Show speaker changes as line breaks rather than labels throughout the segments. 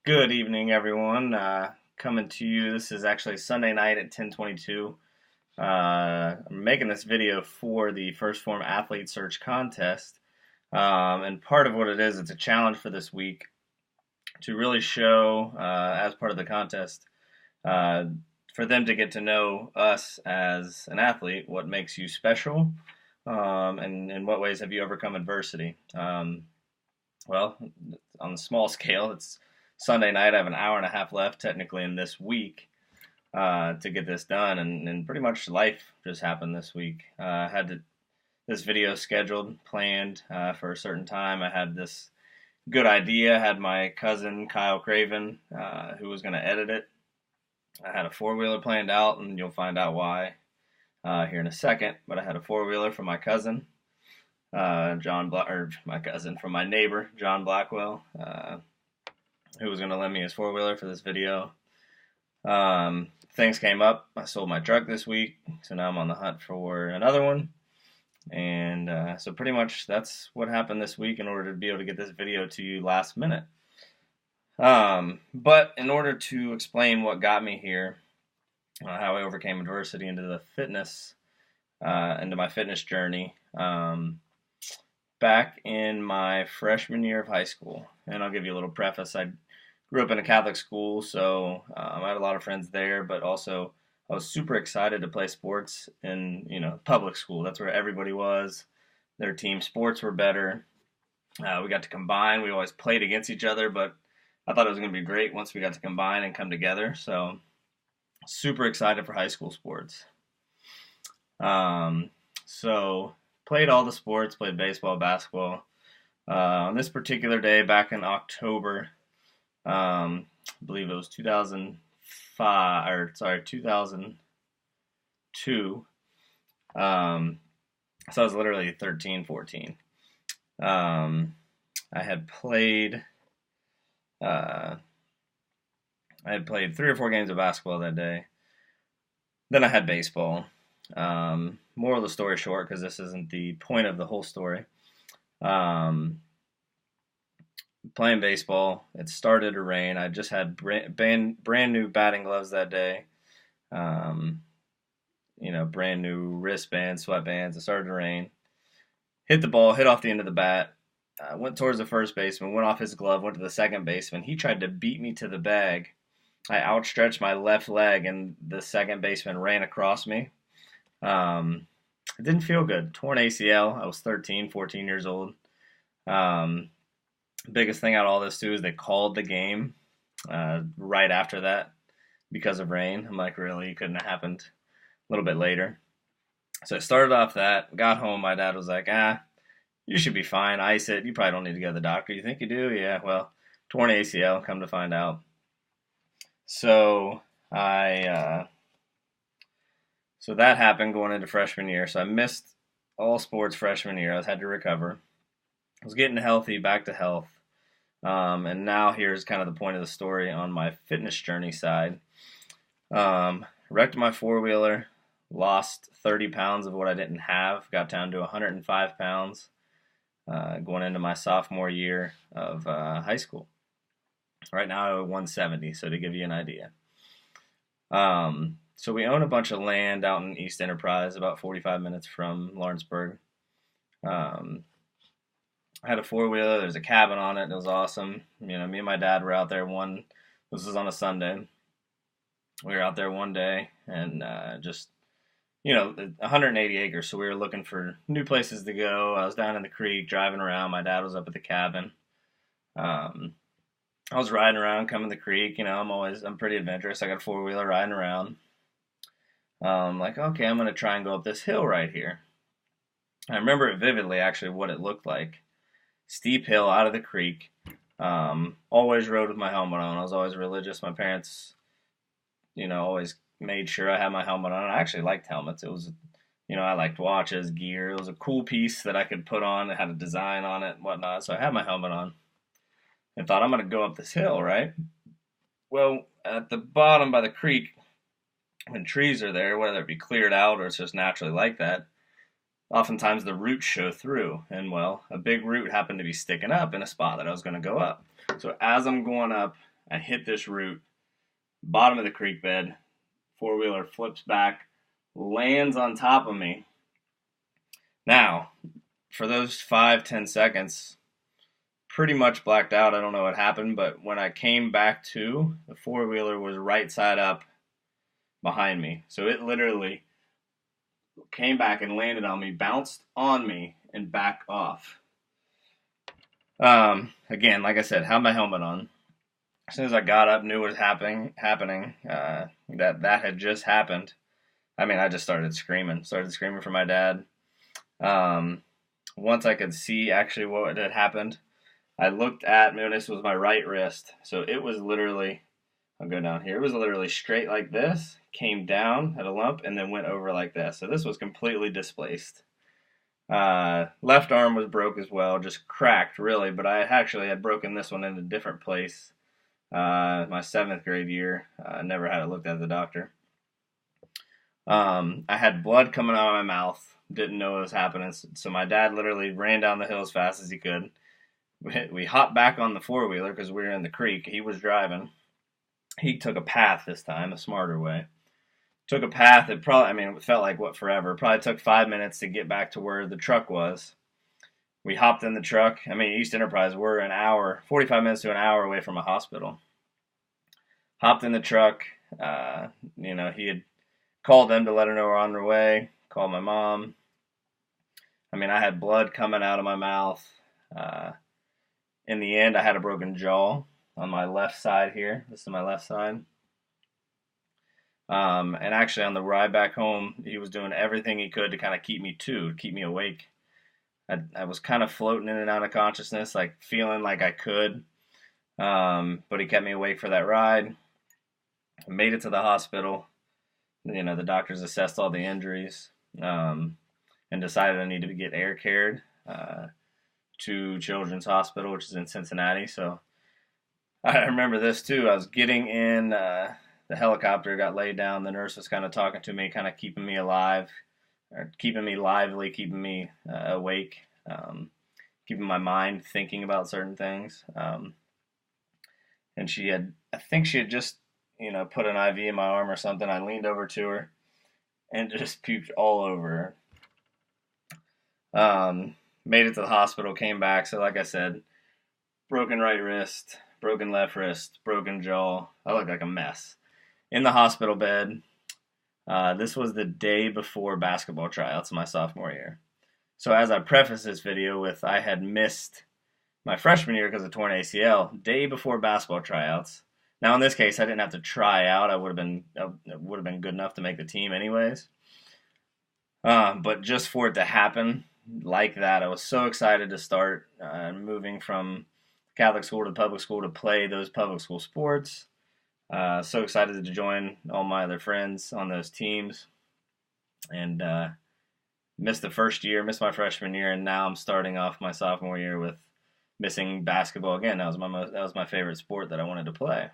Good evening, everyone. Coming to you. This is actually Sunday night at 10:22. I'm making this video for the First Form Athlete Search Contest, and part of what it is, it's a challenge for this week to really show, as part of the contest, uh, for them to get to know us as an athlete, what makes you special, and in what ways have you overcome adversity. Well, on the small scale, it's Sunday night. I have an hour and a half left, technically, in this week to get this done, and pretty much life just happened this week. I had this video scheduled, planned for a certain time. I had this good idea. I had my cousin Kyle Craven, who was going to edit it. I had a four-wheeler planned out, and you'll find out why here in a second. But I had a four-wheeler for my cousin, or my cousin from my neighbor, John Blackwell, who was going to lend me his four-wheeler for this video. Things came up. I sold my truck this week, so now I'm on the hunt for another one. And so pretty much that's what happened this week in order to be able to get this video to you last minute. But in order to explain what got me here, how I overcame adversity into the fitness, into my fitness journey, back in my freshman year of high school, and I'll give you a little preface. I grew up in a Catholic school, so I had a lot of friends there, but also I was super excited to play sports in public school. That's where everybody was. Their team sports were better. We got to combine. We always played against each other, but I thought it was going to be great once we got to combine and come together. So super excited for high school sports. So played all the sports, played baseball, basketball. On this particular day back in October, I believe it was 2002. So I was literally 13, 14. I had played, I had played 3 or 4 games of basketball that day. Then I had baseball. Moral of the story short, because this isn't the point of the whole story. Playing baseball, it started to rain. I just had brand new batting gloves that day. Brand new wristbands, sweatbands. It started to rain. Hit the ball, hit off the end of the bat. Went towards the first baseman, went off his glove, went to the second baseman. He tried to beat me to the bag. I outstretched my left leg, and the second baseman ran across me. It didn't feel good. Torn ACL. I was 13, 14 years old. Biggest thing out of all this, too, is they called the game right after that because of rain. I'm like, really? It couldn't have happened a little bit later. So I started off that. Got home. My dad was like, you should be fine. Ice it. You probably don't need to go to the doctor. You think you do? Yeah, well, torn ACL, come to find out. So so that happened going into freshman year. So I missed all sports freshman year. I had to recover. I was getting healthy, back to health. And now here's kind of the point of the story on my fitness journey side. Wrecked my four-wheeler, lost 30 pounds of what I didn't have, got down to 105 pounds going into my sophomore year of high school. Right now I'm at 170, so to give you an idea. So we own a bunch of land out in East Enterprise, about 45 minutes from Lawrenceburg. I had a four-wheeler. There's a cabin on it. It was awesome. Me and my dad were out there this was on a Sunday. We were out there one day and just 180 acres. So we were looking for new places to go. I was down in the creek driving around. My dad was up at the cabin. I was riding around, coming to the creek. I'm pretty adventurous. I got a four-wheeler riding around. Like, okay, I'm going to try and go up this hill right here. I remember it vividly, actually, what it looked like. Steep hill out of the creek. Always rode with my helmet on. I was always religious. My parents, always made sure I had my helmet on. I actually liked helmets. It was, I liked watches, gear. It was a cool piece that I could put on. It had a design on it and whatnot. So I had my helmet on and thought, I'm going to go up this hill, right? Well, at the bottom by the creek, when trees are there, whether it be cleared out or it's just naturally like that, oftentimes the roots show through. And well, a big root happened to be sticking up in a spot that I was going to go up. So as I'm going up, I hit this root, bottom of the creek bed, four-wheeler flips back, lands on top of me. Now, for those 5-10 seconds, pretty much blacked out. I don't know what happened, but when I came back to, the four-wheeler was right side up behind me. So it literally came back and landed on me, bounced on me, and back off. Again, like I said, had my helmet on. As soon as I got up, knew what was happening, that had just happened. I mean, I just started screaming for my dad. Once I could see actually what had happened, I looked at, this was my right wrist, so it was literally, I'll go down here, it was literally straight like this, came down, had a lump, and then went over like this. So this was completely displaced. Left arm was broke as well, just cracked really, but I actually had broken this one in a different place. My 7th grade year, I never had it looked at the doctor. I had blood coming out of my mouth, didn't know what was happening, so my dad literally ran down the hill as fast as he could. We hopped back on the four-wheeler because we were in the creek. He was driving. He took a path this time, a smarter way. Took a path that probably, it felt like forever. Probably took 5 minutes to get back to where the truck was. We hopped in the truck. East Enterprise, we're an hour, 45 minutes to an hour away from a hospital. Hopped in the truck. He had called them to let her know we're on their way. Called my mom. I had blood coming out of my mouth. In the end, I had a broken jaw on my left side here. This is my left side. And actually, on the ride back home, he was doing everything he could to kind of keep me awake. I was kind of floating in and out of consciousness, like feeling like I could. But he kept me awake for that ride. I made it to the hospital. The doctors assessed all the injuries and decided I needed to get air cared to Children's Hospital, which is in Cincinnati. So I remember this too. I was getting in the helicopter, got laid down. The nurse was kind of talking to me, kind of keeping me alive, or keeping me lively, keeping me awake, keeping my mind thinking about certain things. And I think she had just, put an IV in my arm or something. I leaned over to her and just puked all over her. Made it to the hospital, came back. So like I said, broken right wrist, broken left wrist, broken jaw. I looked like a mess. In the hospital bed. This was the day before basketball tryouts my sophomore year. So as I preface this video with, I had missed my freshman year because of torn ACL, day before basketball tryouts. Now in this case, I didn't have to try out. I would have been good enough to make the team anyways. But just for it to happen like that, I was so excited to start moving from Catholic school to public school to play those public school sports. So excited to join all my other friends on those teams, and missed the first year, missed my freshman year, and now I'm starting off my sophomore year with missing basketball again. That was my favorite sport that I wanted to play.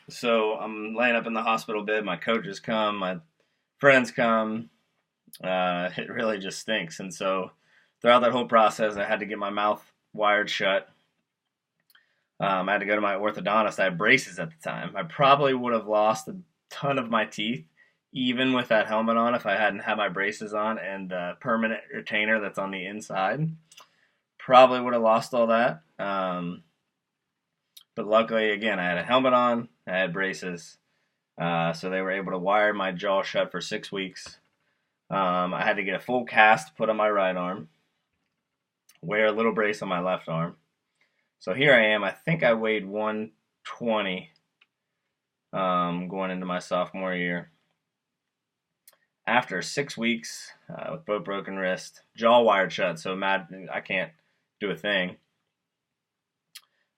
So I'm laying up in the hospital bed. My coaches come, my friends come. It really just stinks, and so throughout that whole process, I had to get my mouth wired shut. I had to go to my orthodontist. I had braces at the time. I probably would have lost a ton of my teeth, even with that helmet on, if I hadn't had my braces on and the permanent retainer that's on the inside. Probably would have lost all that. But luckily, again, I had a helmet on. I had braces. So they were able to wire my jaw shut for 6 weeks. I had to get a full cast put on my right arm, wear a little brace on my left arm. So here I am. I think I weighed 120 going into my sophomore year. After 6 weeks with both broken wrists, jaw wired shut, so mad I can't do a thing.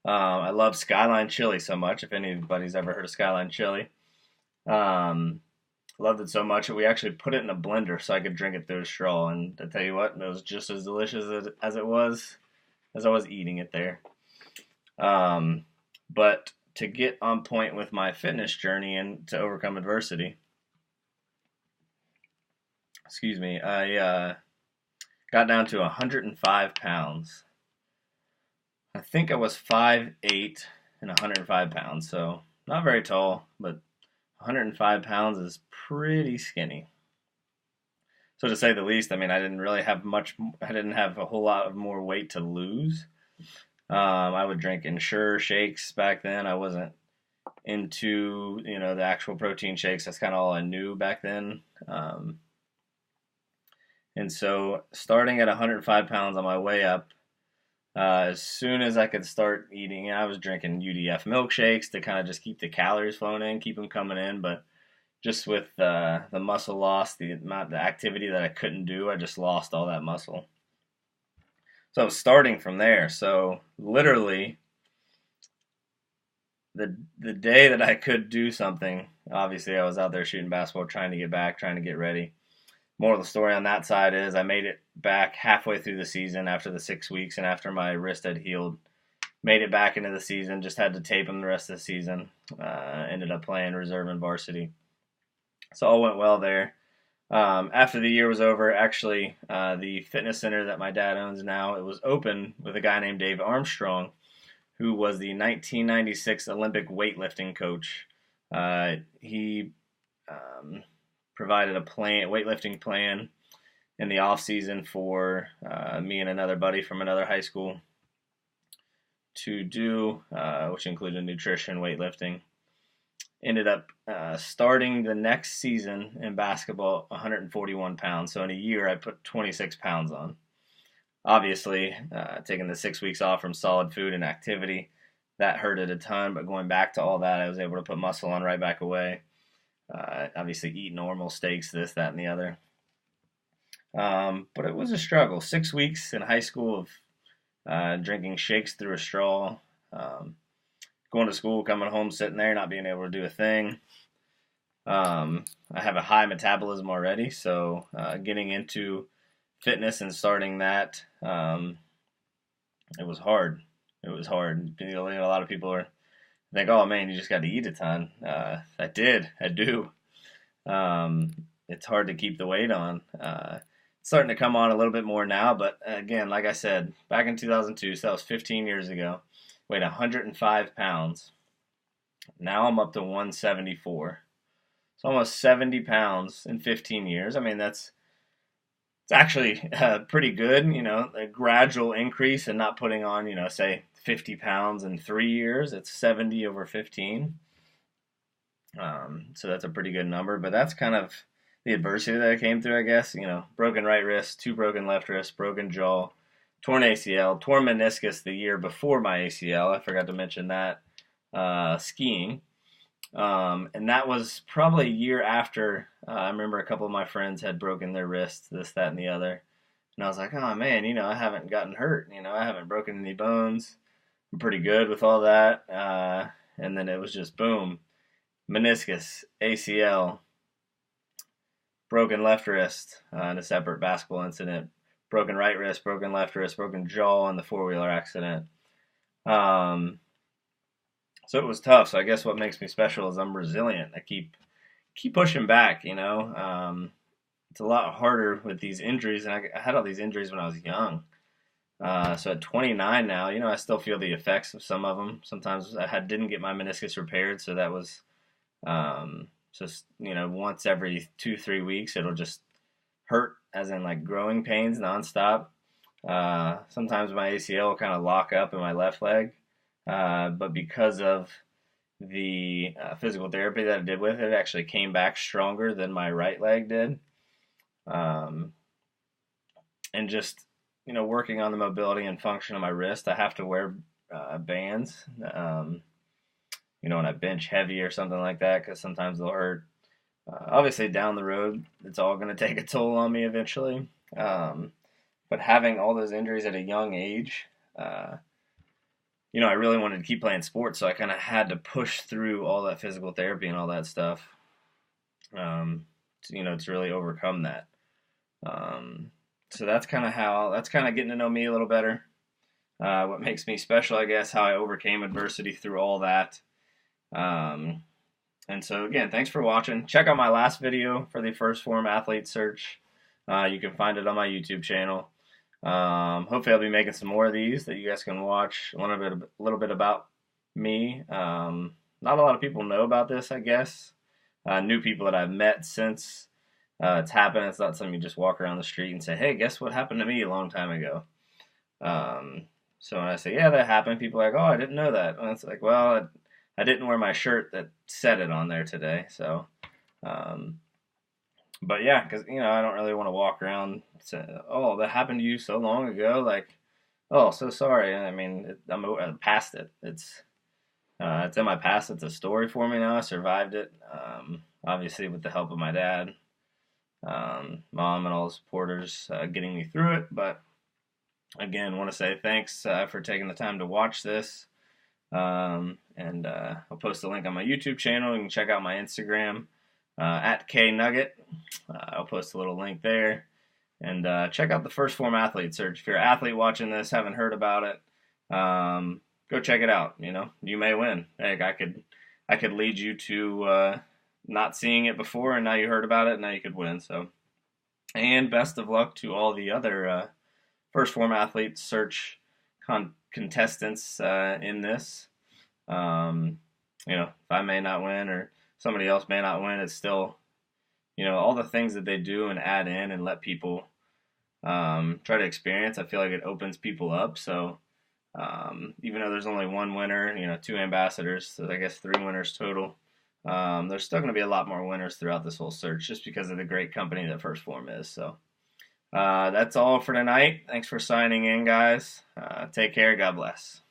I love Skyline chili so much. If anybody's ever heard of Skyline chili, loved it so much that we actually put it in a blender so I could drink it through a straw. And I tell you what, it was just as delicious as it was as I was eating it there. But to get on point with my fitness journey and to overcome adversity, I got down to 105 pounds. I think I was 5'8" and 105 pounds, so not very tall, but 105 pounds is pretty skinny. So to say the least, I mean, I didn't really have much. I didn't have a whole lot of more weight to lose. I would drink Ensure shakes back then. I wasn't into the actual protein shakes. That's kind of all I knew back then. And so starting at 105 pounds on my way up, as soon as I could start eating, I was drinking UDF milkshakes to kind of just keep the calories flowing in, keep them coming in. But just with the muscle loss, the activity that I couldn't do, I just lost all that muscle. So I was starting from there. So literally, the day that I could do something, obviously I was out there shooting basketball, trying to get back, trying to get ready. Moral of the story on that side is I made it back halfway through the season after the 6 weeks and after my wrist had healed. Made it back into the season, just had to tape him the rest of the season. Ended up playing reserve and varsity. So all went well there. After the year was over, actually, the fitness center that my dad owns now, it was open with a guy named Dave Armstrong, who was the 1996 Olympic weightlifting coach. He provided a weightlifting plan in the off season for me and another buddy from another high school to do, which included nutrition, weightlifting. Ended up starting the next season in basketball 141 pounds. So in a year, I put 26 pounds on. Obviously, taking the 6 weeks off from solid food and activity, that hurted a ton. But going back to all that, I was able to put muscle on right back away. Obviously, eat normal steaks, this, that, and the other. But it was a struggle. 6 weeks in high school of drinking shakes through a straw, going to school, coming home, sitting there, not being able to do a thing. I have a high metabolism already, so getting into fitness and starting that, it was hard. It was hard. A lot of people think, oh man, you just got to eat a ton. I do. It's hard to keep the weight on. It's starting to come on a little bit more now, but again, like I said, back in 2002, so that was 15 years ago, weighed 105 pounds. Now I'm up to 174. So almost 70 pounds in 15 years. I mean, it's actually pretty good, a gradual increase and not putting on, say 50 pounds in 3 years. It's 70 over 15. So that's a pretty good number, but that's kind of the adversity that I came through, I guess. Broken right wrist, 2 broken left wrists, broken jaw, torn ACL, torn meniscus the year before my ACL. I forgot to mention that, skiing. And that was probably a year after. I remember a couple of my friends had broken their wrists, this, that, and the other. And I was like, oh man, I haven't gotten hurt. I haven't broken any bones. I'm pretty good with all that. And then it was just boom. Meniscus, ACL, broken left wrist in a separate basketball incident, broken right wrist, broken left wrist, broken jaw in the 4-wheeler accident. So it was tough. So I guess what makes me special is I'm resilient. I keep pushing back. It's a lot harder with these injuries, and I had all these injuries when I was young. So at 29 now, I still feel the effects of some of them. Sometimes I didn't get my meniscus repaired, so that was just once every 2-3 weeks it'll just hurt, as in like growing pains nonstop. Sometimes my ACL will kind of lock up in my left leg, but because of the physical therapy that I did with it, it actually came back stronger than my right leg did. And just working on the mobility and function of my wrist, I have to wear bands. When I bench heavy or something like that, because sometimes they'll hurt. Obviously, down the road, it's all going to take a toll on me eventually. But having all those injuries at a young age, I really wanted to keep playing sports, so I kind of had to push through all that physical therapy and all that stuff, to really overcome that. So that's kind of getting to know me a little better. What makes me special, I guess, how I overcame adversity through all that. And so again, thanks for watching. Check out my last video for the first Phorm athlete search. You can find it on my YouTube channel. Hopefully I'll be making some more of these that you guys can watch. A little bit about me. Not a lot of people know about this, I guess. New people that I've met since it's happened. It's not something you just walk around the street and say, "Hey, guess what happened to me a long time ago." Um, so when I say, "Yeah, that happened," people are like, "Oh, I didn't know that." And it's like, well, I didn't wear my shirt that said it on there today, so. Um, but yeah, because I don't really want to walk around saying, "Oh, that happened to you so long ago." Like, oh, so sorry. I mean, I'm past it. It's in my past. It's a story for me now. I survived it. Obviously, with the help of my dad, mom, and all the supporters getting me through it. But again, want to say thanks for taking the time to watch this. And I'll post a link on my YouTube channel. You can check out my Instagram at KNugget. I'll post a little link there. And check out the First Phorm Athlete Search. If you're an athlete watching this, haven't heard about it, go check it out. You may win. Heck, I could lead you to not seeing it before, and now you heard about it, and now you could win. So, and best of luck to all the other First Phorm Athlete Search contestants in this. If I may not win or somebody else may not win, it's still, all the things that they do and add in and let people try to experience. I feel like it opens people up. So even though there's only one winner, 2 ambassadors, so I guess 3 winners total, there's still going to be a lot more winners throughout this whole search just because of the great company that First Phorm is. So that's all for tonight. Thanks for signing in, guys. Take care. God bless.